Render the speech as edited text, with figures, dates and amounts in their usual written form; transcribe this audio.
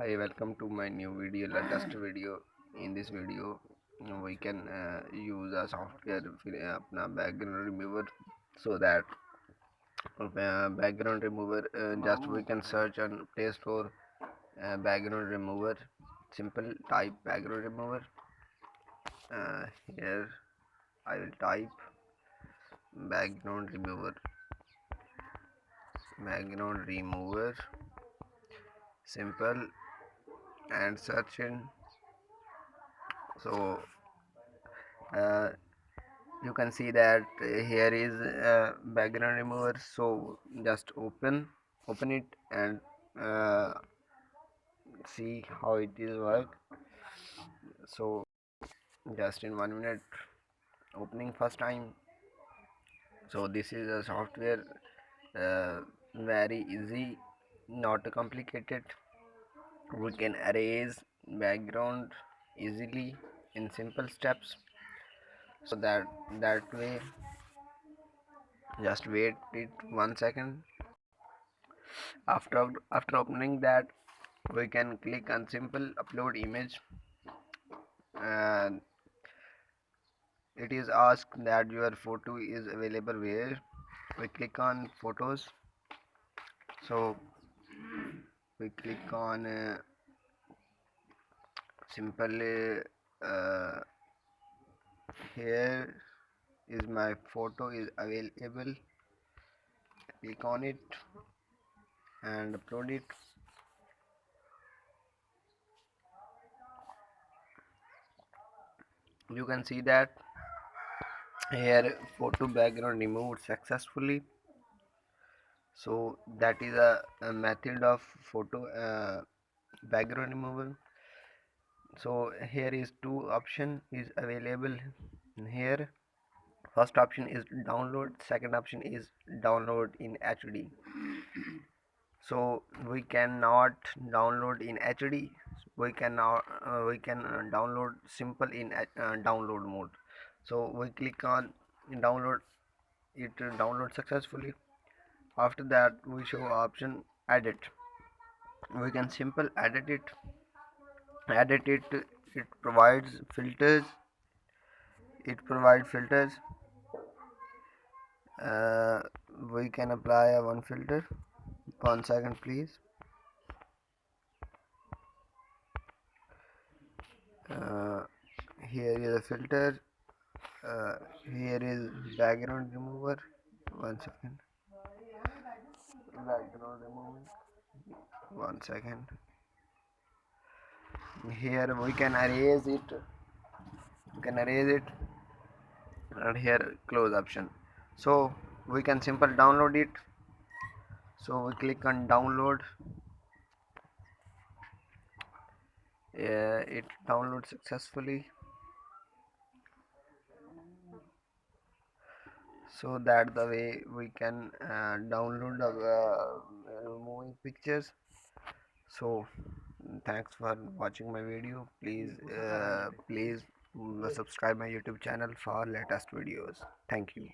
Hi, welcome to my new video, latest video. In this video, we can use a software अपना background remover, so that background remover just we can search on Play Store background remover. Simple type background remover. Here I will type background remover. Background remover. Simple and search in. So. Uh, you can see that here is background remover, so just open it and uh, see how it is work. So just in 1 minute opening first time. So this is a software, very easy, not complicated. We can erase background easily in simple steps, so that way. Just wait it 1 second. After opening that, we can click on simple upload image, and it is asked that your photo is available where. We click on photos, so we click on simple here is my photo is available. Click on it and upload it. You can see that here photo background removed successfully. So that is a method of photo background removal. So here is two option is available here. First option is download, second option is download in HD. So we cannot download in HD. We can download simple in download mode. So we click on download. It download successfully. After that we show option edit. We can simple edit it. It provides filters. uh, we can apply a one filter. 1 second please. uh, Here is a filter. uh, Here is background remover. 1 second. Background remover. 1 second. Here we can erase it. And here close option. So we can simple download it. So we click on download. It downloads successfully. So that the way we can download the moving pictures. So thanks for watching my video. Please subscribe my YouTube channel for latest videos. Thank you.